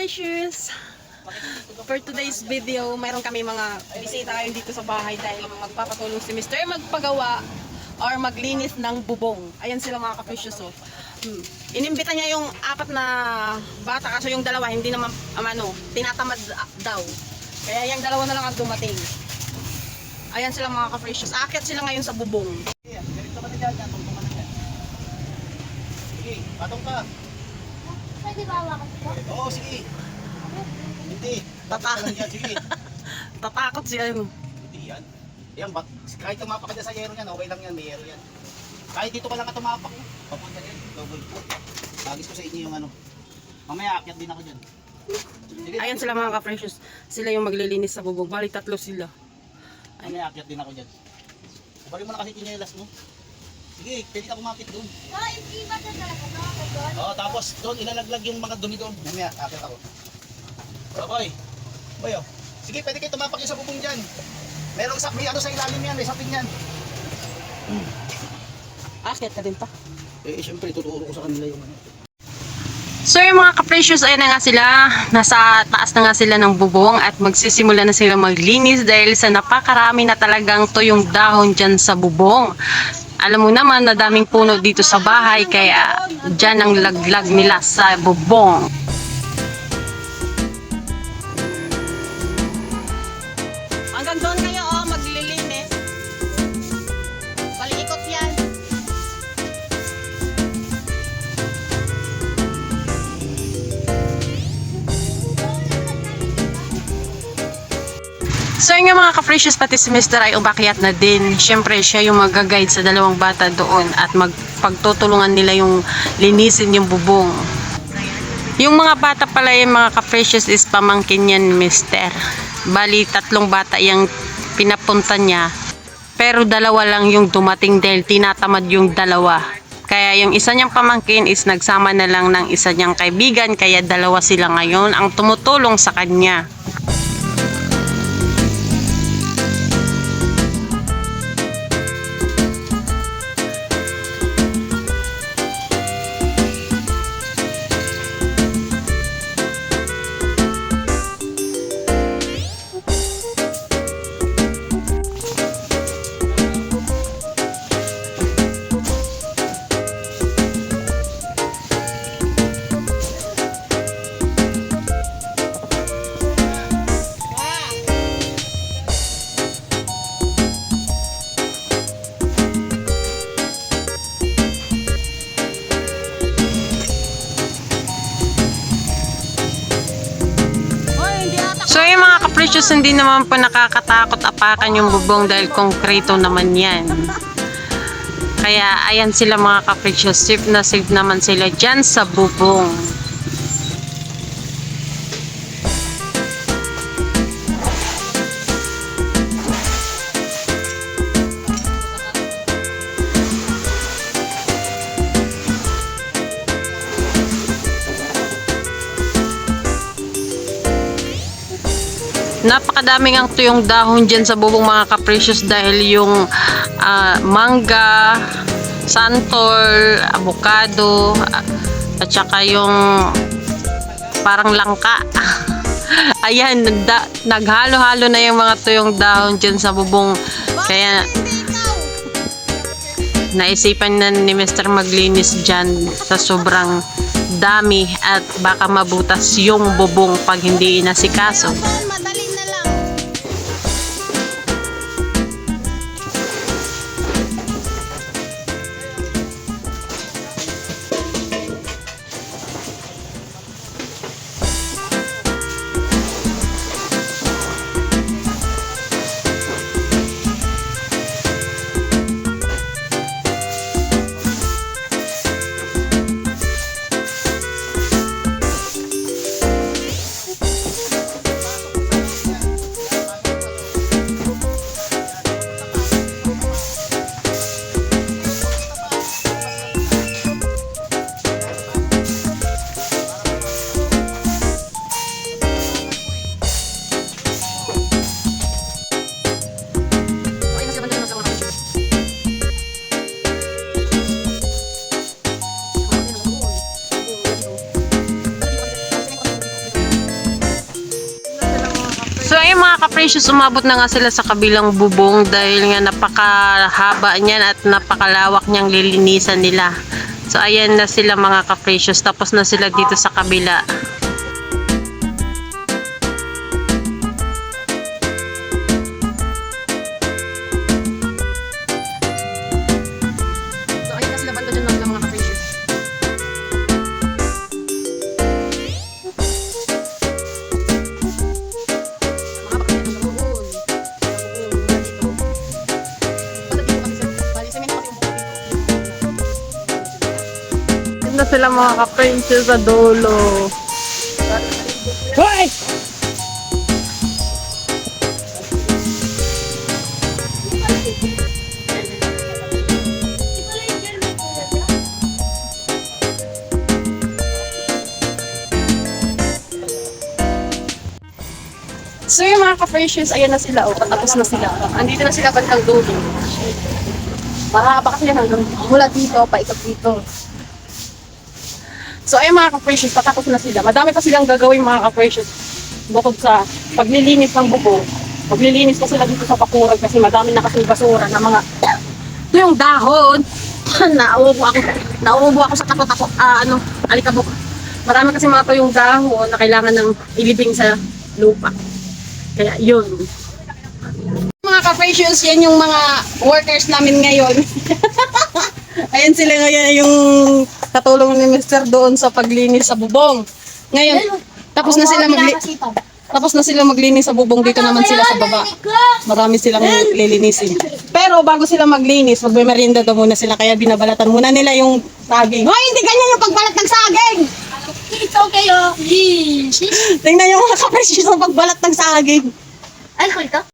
ka-precious! For today's video, mayroon kami mga bisita ngayon dito sa bahay dahil magpapatulong si Mr. magpagawa or maglinis ng bubong. Ayan sila mga ka-precious. Oh. Inimbita niya yung 4 na bata kasi yung 2 hindi naman tinatamad daw. Kaya yung 2 na lang ang dumating. Ayan sila mga ka-precious. Aakyat sila ngayon sa bubong. Sige, patong ka. Pwede ba hawakan ko? Oo, sige. Hindi. Tatakot. Sige. Tatakot siya yun. Hindi yan. Yan, kahit tumapak ka dyan sa yero yan, okay lang yan, may yero yan. Kahit dito ka lang ka tumapak, papunta yan, double po. Lagis ko sa inyo yung ano. Mamaya, akyat din ako dyan. Sige, Ayan sila mga ka-precious. Sila yung maglilinis sa bubong. Bali 3 sila. mamaya, akyat din ako dyan. Balik mo na kasi kinyelas mo. Sige, pwede ka kumapit doon. Iba na talaga to. Doon. Oo, tapos doon, ilalaglag yung mga dumi doon. Mamaya, akyat ako. Okay. Boyo. Sige, pwede kayo tumapak yung sa bubong dyan. Merong may ano sa ilalim yan, may sapin yan. Aakyat ka din pa. Eh, siyempre, tuturo ko sa kanila yung ano. So yung mga ka-precious, ayan na nga sila, nasa taas na nga sila ng bubong at magsisimula na sila maglinis dahil sa napakarami na talagang tuyong dahon dyan sa bubong. Alam mo naman na daming puno dito sa bahay kaya dyan ang laglag nila sa bubong. Hanggang doon kayo maglilinis. Palikot yan. So yung mga ka-precious pati si Mr. ay umakyat na din. Siyempre siya yung mag-guide sa 2 bata doon at pagtutulungan nila yung linisin yung bubong. Yung mga bata pala yung mga ka-precious is pamangkin yan ni Mr. Bali 3 bata yung pinapunta niya. Pero 2 lang yung dumating dahil tinatamad yung 2. Kaya yung isa niyang pamangkin is nagsama na lang ng isa niyang kaibigan kaya 2 sila ngayon ang tumutulong sa kanya. So yung mga ka-precious, hindi naman po nakakatakot apakan yung bubong dahil konkreto naman yan. Kaya ayan sila mga ka-precious, safe na safe naman sila dyan sa bubong. Napakadaming ang tuyong dahon dyan sa bubong mga ka-precious dahil yung mangga, santol, avocado, at saka yung parang langka. Ayan, naghalo-halo na yung mga tuyong dahon dyan sa bubong. Kaya naisipan na ni Mr. maglinis dyan sa sobrang dami at baka mabutas yung bubong pag hindi inasikaso. ka-precious, umabot na nga sila sa kabilang bubong dahil nga napakahaba niyan at napakalawak niyang lilinisan nila. So ayan na sila mga ka-precious, tapos na sila dito sa kabila. So ayan na sila banda dyan ng mga ka-precious. Na sila mga ka-princess sa dulo. Hoy! So yung mga ka-precious, ayan na sila, tapos na sila. Andito na sila bandang dulo. Mahaba kasi yan hanggang mula dito, paikot dito. So ayun mga ka-precious, patapos na sila. Madami pa silang gagawin mga ka-precious. Bukod sa paglilinis ng bubong. Paglilinis pa sila dito sa bakurag kasi madami na kasing basura na mga ito yung dahon. Nauubo ako sa takot alikabok. Marami kasi mga ito yung dahon na kailangan ng ilibing sa lupa. Kaya yun. Mga ka-precious, yan yung mga workers namin ngayon. Ayan sila ngayon yung katulong ni Mr. doon sa paglinis sa bubong. Ngayon, tapos na sila maglinis sa bubong, dito naman sila sa baba. Marami silang lilinisin. Pero bago sila maglinis, magme-merienda daw muna sila, kaya binabalatan muna nila yung saging. Hoy, hindi ganyan yung pagbalat ng saging! It's okay, oh. Tingnan yung mga ka-precious ng pagbalat ng saging. Ay, ko ito?